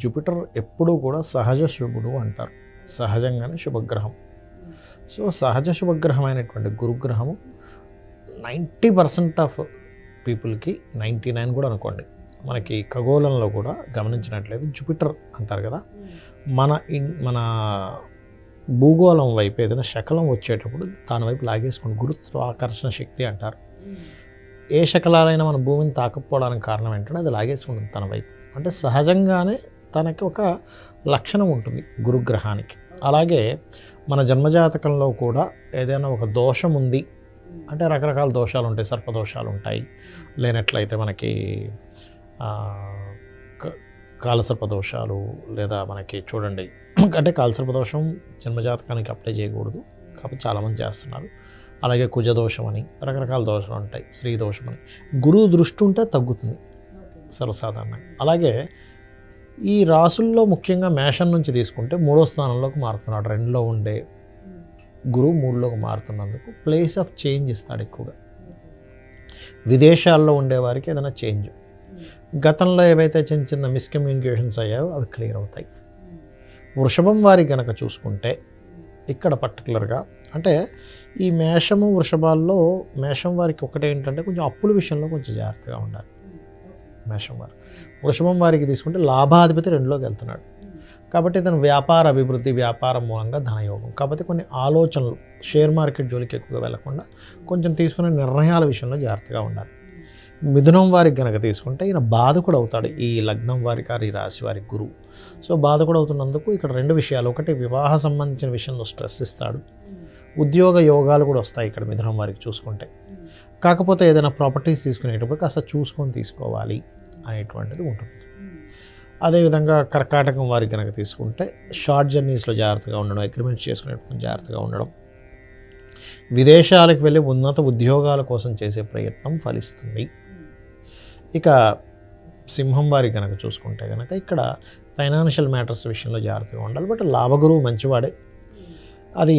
Jupiter ఎప్పుడూ కూడా సహజ శుభుడు అంటారు, సహజంగానే శుభగ్రహం. సో సహజ శుభగ్రహమైనటువంటి గురుగ్రహము 90% ఆఫ్ పీపుల్కి, 99 కూడా అనుకోండి, మనకి ఖగోళంలో కూడా గమనించినట్లయితే జూపిటర్ అంటారు కదా, మన భూగోళం వైపు ఏదైనా శకలం వచ్చేటప్పుడు దాని వైపు లాగేసుకుని గురుత్వాకర్షణ శక్తి అంటారు. ఏ శకలాలైనా మన భూమిని తాకపోవడానికి కారణం ఏంటంటే అది లాగేసుకుంటుంది తన వైపు. అంటే సహజంగానే తనకి ఒక లక్షణం ఉంటుంది గురుగ్రహానికి. అలాగే మన జన్మజాతకంలో కూడా ఏదైనా ఒక దోషం ఉంది అంటే రకరకాల దోషాలు ఉంటాయి, సర్పదోషాలు ఉంటాయి, లేనట్లయితే మనకి కాలసర్పదోషాలు, లేదా మనకి చూడండి అంటే కాలసర్పదోషం జన్మజాతకానికి అప్లై చేయకూడదు కాబట్టి చాలామంది చేస్తున్నారు. అలాగే కుజదోషం అని రకరకాల దోషాలు ఉంటాయి, స్త్రీ దోషం అని. గురువు దృష్టి ఉంటే తగ్గుతుంది సర్వసాధారణంగా. అలాగే ఈ రాసుల్లో ముఖ్యంగా మేషం నుంచి తీసుకుంటే 3వ స్థానంలోకి మారుతున్నాడు. 2లో ఉండే గురువు 3లోకి మారుతున్నందుకు ప్లేస్ ఆఫ్ చేంజ్ ఇస్తాడు ఎక్కువగా. విదేశాల్లో ఉండేవారికి ఏదైనా చేంజ్, గతంలో ఏవైతే చిన్న చిన్న మిస్కమ్యూనికేషన్స్ అయ్యాయో అవి క్లియర్ అవుతాయి. వృషభం వారికి కనుక చూసుకుంటే ఇక్కడ పర్టికులర్గా అంటే ఈ మేషము వృషభాల్లో మేషం వారికి ఒకటే ఏంటంటే కొంచెం అప్పుల విషయంలో కొంచెం జాగ్రత్తగా ఉండాలి. మేషం వారు వృషభం వారికి తీసుకుంటే లాభాధిపతి 2లోకి వెళ్తున్నాడు కాబట్టి ఇతను వ్యాపార అభివృద్ధి, వ్యాపారం మూలంగా ధనయోగం. కాబట్టి కొన్ని ఆలోచనలు, షేర్ మార్కెట్ జోలికి ఎక్కువగా వెళ్లకుండా కొంచెం తీసుకునే నిర్ణయాల విషయంలో జాగ్రత్తగా ఉండాలి. మిథునం వారికి కనుక తీసుకుంటే ఈయన బాధకుడు అవుతాడు. ఈ లగ్నం వారికి, ఈ రాశి వారికి గురువు. సో బాధకుడు అవుతున్నందుకు ఇక్కడ 2 విషయాలు, ఒకటి వివాహ సంబంధించిన విషయంలో స్ట్రెస్ ఇస్తాడు, ఉద్యోగ యోగాలు కూడా వస్తాయి ఇక్కడ మిథునం వారికి చూసుకుంటే. కాకపోతే ఏదైనా ప్రాపర్టీస్ తీసుకునేటప్పుడు కాస్త చూసుకొని తీసుకోవాలి అనేటువంటిది ఉంటుంది. అదేవిధంగా కర్కాటకం వారికి కనుక తీసుకుంటే షార్ట్ జర్నీస్లో జాగ్రత్తగా ఉండడం, అగ్రిమెంట్స్ చేసుకునేటప్పుడు జాగ్రత్తగా ఉండడం, విదేశాలకు వెళ్ళి ఉన్నత ఉద్యోగాల కోసం చేసే ప్రయత్నం ఫలిస్తుంది. ఇక సింహం వారికి కనుక చూసుకుంటే కనుక ఇక్కడ ఫైనాన్షియల్ మ్యాటర్స్ విషయంలో జాగ్రత్తగా ఉండాలి. బట్ లాభగురువు మంచివాడే, అది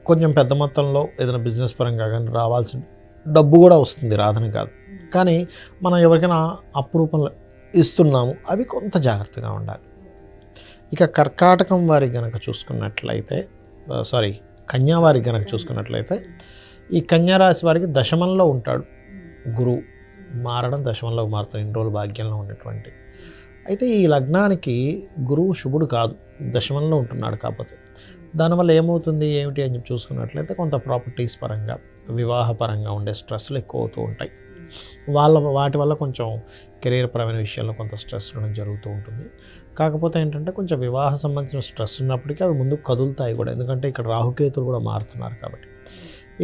కొంచెం పెద్ద మొత్తంలో ఏదైనా బిజినెస్ పరంగా కానీ రావాల్సిన డబ్బు కూడా వస్తుంది, రాదని కాదు. కానీ మనం ఎవరికైనా అప్పు రూపంలో ఇస్తున్నాము, అవి కొంత జాగ్రత్తగా ఉండాలి. ఇక కర్కాటకం వారికి కనుక చూసుకున్నట్లయితే కన్యా వారికి కనుక చూసుకున్నట్లయితే ఈ కన్యా రాశి వారికి దశమంలో ఉంటాడు గురువు, మారడం దశమంలోకి మారుతాడు, ఇన్ని రోజులు భాగ్యంలో ఉన్నటువంటి. అయితే ఈ లగ్నానికి గురువు శుభుడు కాదు, దశమంలో ఉంటున్నాడు. కాకపోతే దానివల్ల ఏమవుతుంది ఏమిటి అని చెప్పి చూసుకున్నట్లయితే కొంత ప్రాపర్టీస్ పరంగా, వివాహ పరంగా ఉండే స్ట్రెస్లు ఎక్కువ అవుతూ ఉంటాయి. వాటి వల్ల కొంచెం కెరీర్ పరమైన విషయాల్లో కొంత స్ట్రెస్ ఉండడం జరుగుతూ ఉంటుంది. కాకపోతే ఏంటంటే కొంచెం వివాహ సంబంధించిన స్ట్రెస్ ఉన్నప్పటికీ అవి ముందుకు కదులుతాయి కూడా, ఎందుకంటే ఇక్కడ రాహుకేతులు కూడా మారుతున్నారు కాబట్టి.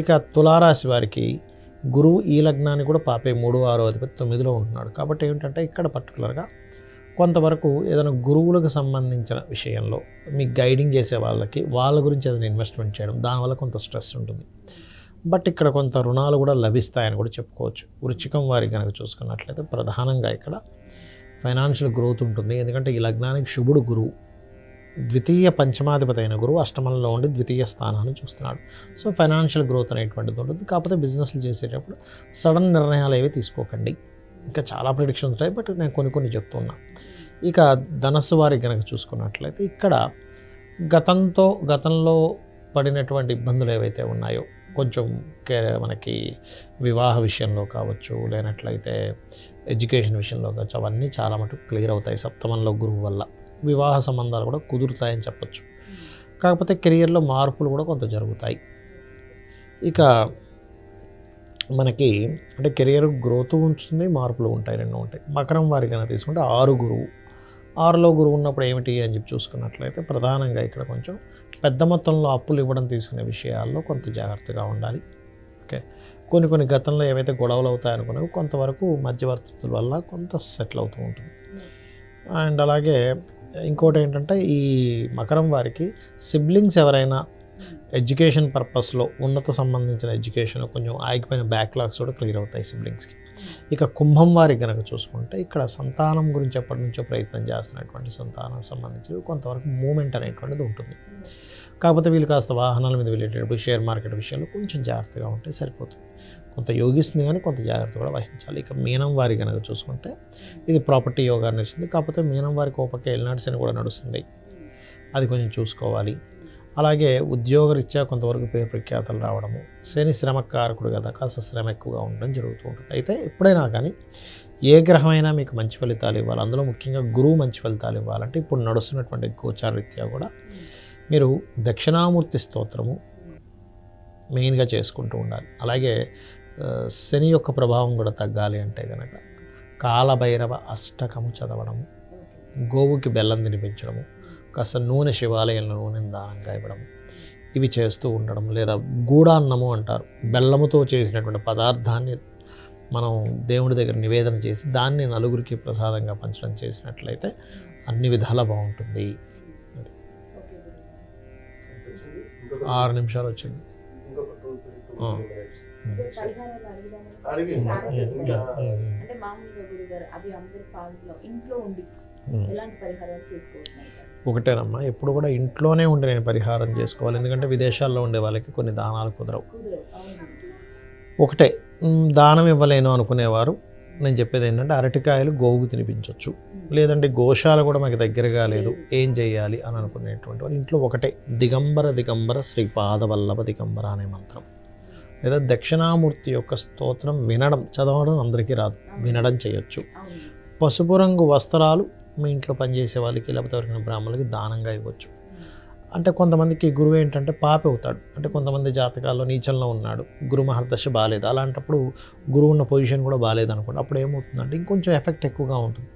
ఇక తులారాశి వారికి గురువు ఈ లగ్నాన్ని కూడా పాపే 3, 6వ అధిపతి 9లో ఉంటున్నాడు. కాబట్టి ఏంటంటే ఇక్కడ పర్టికులర్గా కొంతవరకు ఏదైనా గురువులకు సంబంధించిన విషయంలో మీకు గైడింగ్ చేసే వాళ్ళ గురించి ఏదైనా ఇన్వెస్ట్మెంట్ చేయడం, దానివల్ల కొంత స్ట్రెస్ ఉంటుంది. బట్ ఇక్కడ కొంత రుణాలు కూడా లభిస్తాయని కూడా చెప్పుకోవచ్చు. వృశ్చికం వారికి కనుక చూసుకున్నట్లయితే ప్రధానంగా ఇక్కడ ఫైనాన్షియల్ గ్రోత్ ఉంటుంది, ఎందుకంటే ఈ లగ్నానికి శుభుడు గురువు, ద్వితీయ పంచమాధిపతి అయిన గురువు అష్టమంలో ఉండి ద్వితీయ స్థానాన్ని చూస్తున్నాడు. సో ఫైనాన్షియల్ గ్రోత్ అనేటువంటిది ఉంటుంది. కాకపోతే బిజినెస్లు చేసేటప్పుడు సడన్ నిర్ణయాలు ఏవి తీసుకోకండి. ఇంకా చాలా ప్రిడిక్షన్స్ ఉంటాయి, బట్ నేను కొన్ని చెప్తున్నా. ఇక ధనస్సు వారికి కనుక చూసుకున్నట్లయితే ఇక్కడ గతంలో పడినటువంటి ఇబ్బందులు ఏవైతే ఉన్నాయో కొంచెం మనకి వివాహ విషయంలో కావచ్చు, లేనట్లయితే ఎడ్యుకేషన్ విషయంలో కావచ్చు, అవన్నీ చాలా మటుకు క్లియర్ అవుతాయి సప్తమంలో గురువు వల్ల. వివాహ సంబంధాలు కూడా కుదురుతాయని చెప్పచ్చు. కాకపోతే కెరియర్లో మార్పులు కూడా కొంత జరుగుతాయి. ఇక మనకి అంటే కెరియర్ గ్రోత్ ఉంటుంది, మార్పులు ఉంటాయి, 2 ఉంటాయి. మకరం వారికి కనుక తీసుకుంటే 6 గురువు, 6లో గురువు ఉన్నప్పుడు ఏమిటి అని చెప్పి చూసుకున్నట్లయితే ప్రధానంగా ఇక్కడ కొంచెం పెద్ద మొత్తంలో అప్పులు ఇవ్వడం తీసుకునే విషయాల్లో కొంత జాగ్రత్తగా ఉండాలి. ఓకే, కొన్ని గతంలో ఏవైతే గొడవలు అవుతాయనుకునేవి కొంతవరకు మధ్యవర్తుల వల్ల కొంత సెటిల్ అవుతూ ఉంటుంది. అండ్ అలాగే ఇంకోటి ఏంటంటే ఈ మకరం వారికి సిబ్లింగ్స్ ఎవరైనా ఎడ్యుకేషన్ పర్పస్లో ఉన్నత సంబంధించిన ఎడ్యుకేషన్ కొంచెం ఆగిపోయిన బ్యాక్లాగ్స్ కూడా క్లియర్ అవుతాయి సిబ్లింగ్స్కి. ఇక కుంభం వారికి కనుక చూసుకుంటే ఇక్కడ సంతానం గురించి ఎప్పటి నుంచో ప్రయత్నం చేస్తున్నటువంటి సంతానం సంబంధించి కొంతవరకు మూమెంట్ అనేటువంటిది ఉంటుంది. కాకపోతే వీళ్ళు కాస్త వాహనాల మీద వెళ్ళేటప్పుడు షేర్ మార్కెట్ విషయంలో కొంచెం జాగ్రత్తగా ఉంటే సరిపోతుంది. కొంత యోగిస్తుంది కానీ కొంత జాగ్రత్త కూడా వహించాలి. ఇక మీనం వారి కనుక చూసుకుంటే ఇది ప్రాపర్టీ యోగాన్ని ఇస్తుంది. కాకపోతే మీనం వారికి ఒక పక్క ఎల్నాడు శని కూడా నడుస్తుంది, అది కొంచెం చూసుకోవాలి. అలాగే ఉద్యోగరీత్యా కొంతవరకు పేరు ప్రఖ్యాతలు రావడము, శని శ్రమకారకుడు కదా, కాస్త శ్రమ ఎక్కువగా ఉండడం జరుగుతూ ఉంటుంది. అయితే ఎప్పుడైనా కానీ ఏ గ్రహమైనా మీకు మంచి ఫలితాలు ఇవ్వాలి, అందులో ముఖ్యంగా గురువు మంచి ఫలితాలు ఇవ్వాలంటే ఇప్పుడు నడుస్తున్నటువంటి గోచారరీత్యా కూడా మీరు దక్షిణామూర్తి స్తోత్రము మెయిన్గా చేసుకుంటూ ఉండాలి. అలాగే శని యొక్క ప్రభావం కూడా తగ్గాలి అంటే కనుక కాలభైరవ అష్టకము చదవడము, గోవుకి బెల్లం తినిపించడము, కాస్త నూనె శివాలయంలో నూనెను దానంగా ఇవ్వడము, ఇవి చేస్తూ ఉండడం. లేదా గూడాన్నము అంటారు, బెల్లముతో చేసినటువంటి పదార్థాన్ని మనం దేవుడి దగ్గర నివేదన చేసి దాన్ని నలుగురికి ప్రసాదంగా పంచడం చేసినట్లయితే అన్ని విధాలా బాగుంటుంది. 6 నిమిషాలు వచ్చింది. ఒకటేనమ్మా, ఎప్పుడు కూడా ఇంట్లోనే ఉండి నేను పరిహారం చేసుకోవాలి, ఎందుకంటే విదేశాల్లో ఉండే వాళ్ళకి కొన్ని దానాలు కుదరవు. ఒకటే దానం ఇవ్వలేను అనుకునేవారు నేను చెప్పేది ఏంటంటే అరటికాయలు గోవుకు తినిపించవచ్చు, లేదంటే గోశాల కూడా మాకు దగ్గరగా లేదు, ఏం చేయాలి అని అనుకునేటువంటి వాళ్ళు ఇంట్లో ఒకటే దిగంబర దిగంబర శ్రీపాదవల్లభ దిగంబర అనే మంత్రం, లేదా దక్షిణామూర్తి యొక్క స్తోత్రం వినడం, చదవడం అందరికీ రాదు, వినడం చేయొచ్చు. పసుపు రంగు వస్త్రాలు మీ ఇంట్లో పనిచేసే వాళ్ళకి లేకపోతే ఎవరికైనా బ్రాహ్మణులకి దానంగా ఇవ్వచ్చు. అంటే కొంతమందికి గురువు ఏంటంటే పాపి అవుతాడు, అంటే కొంతమంది జాతకాల్లో నీచంలో ఉన్నాడు, గురు మహర్దశ బాగాలేదు, అలాంటప్పుడు గురువు ఉన్న పొజిషన్ కూడా బాగాలేదు అనుకోండి, అప్పుడు ఏమవుతుందంటే ఇంకొంచెం ఎఫెక్ట్ ఎక్కువగా ఉంటుంది.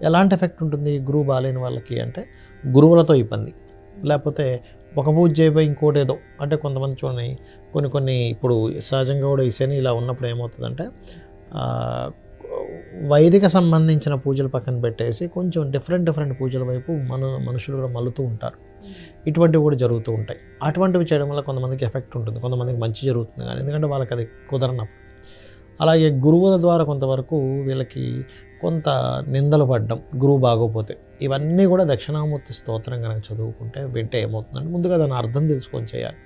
ఎలాంటి ఎఫెక్ట్ ఉంటుంది గురువు బాగాలేని వాళ్ళకి అంటే గురువులతో ఇబ్బంది, లేకపోతే ఒక పూజ చేయబోయి ఇంకోటి ఏదో, అంటే కొంతమంది చూడండి కొన్ని ఇప్పుడు సహజంగా కూడా ఈ శని ఇలా ఉన్నప్పుడు ఏమవుతుందంటే వైదిక సంబంధించిన పూజలు పక్కన పెట్టేసి కొంచెం డిఫరెంట్ పూజల వైపు మనుషులు కూడా మల్లుతూ ఉంటారు. ఇటువంటివి కూడా జరుగుతూ ఉంటాయి. అటువంటివి చేయడం వల్ల కొంతమందికి ఎఫెక్ట్ ఉంటుంది, కొంతమందికి మంచి జరుగుతుంది కానీ, ఎందుకంటే వాళ్ళకి అది కుదరనప్పుడు. అలాగే గురువుల ద్వారా కొంతవరకు వీళ్ళకి కొంత నిందలు పడ్డం, గురువు బాగోపోతే, ఇవన్నీ కూడా దక్షిణామూర్తి స్తోత్రం కనుక చదువుకుంటే వింటే ఏమవుతుందంటే ముందుగా దాని అర్థం తెలుసుకొని చేయాలి.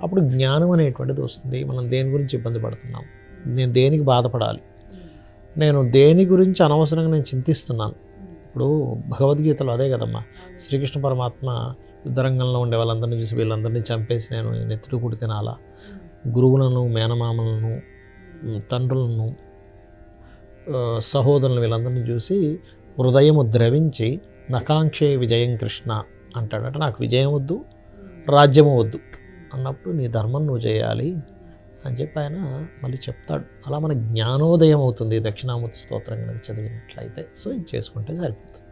అప్పుడు జ్ఞానం అనేటువంటిది వస్తుంది. మనం దేని గురించి ఇబ్బంది పడుతున్నాం, నేను దేనికి బాధపడాలి, నేను దేని గురించి అనవసరంగా నేను చింతిస్తున్నాను. ఇప్పుడు భగవద్గీతలో అదే కదమ్మా, శ్రీకృష్ణ పరమాత్మ యుద్ధరంగంలో ఉండే వాళ్ళందరినీ చూసి వీళ్ళందరినీ చంపేసి నేను నెత్తుడు కుడి తినాలా, గురువులను మేనమామలను తండ్రులను సహోదరులను వీళ్ళందరినీ చూసి హృదయము ద్రవించి నకాంక్షే విజయం కృష్ణ అంటాడు. అంటే నాకు విజయం వద్దు, రాజ్యము వద్దు అన్నప్పుడు నీ ధర్మం నువ్వు చేయాలి అని చెప్పి ఆయన మళ్ళీ చెప్తాడు. అలా మన జ్ఞానోదయం అవుతుంది దక్షిణామూర్తి స్తోత్రం కనుక చదివినట్లయితే. సో ఇది చేసుకుంటే సరిపోతుంది.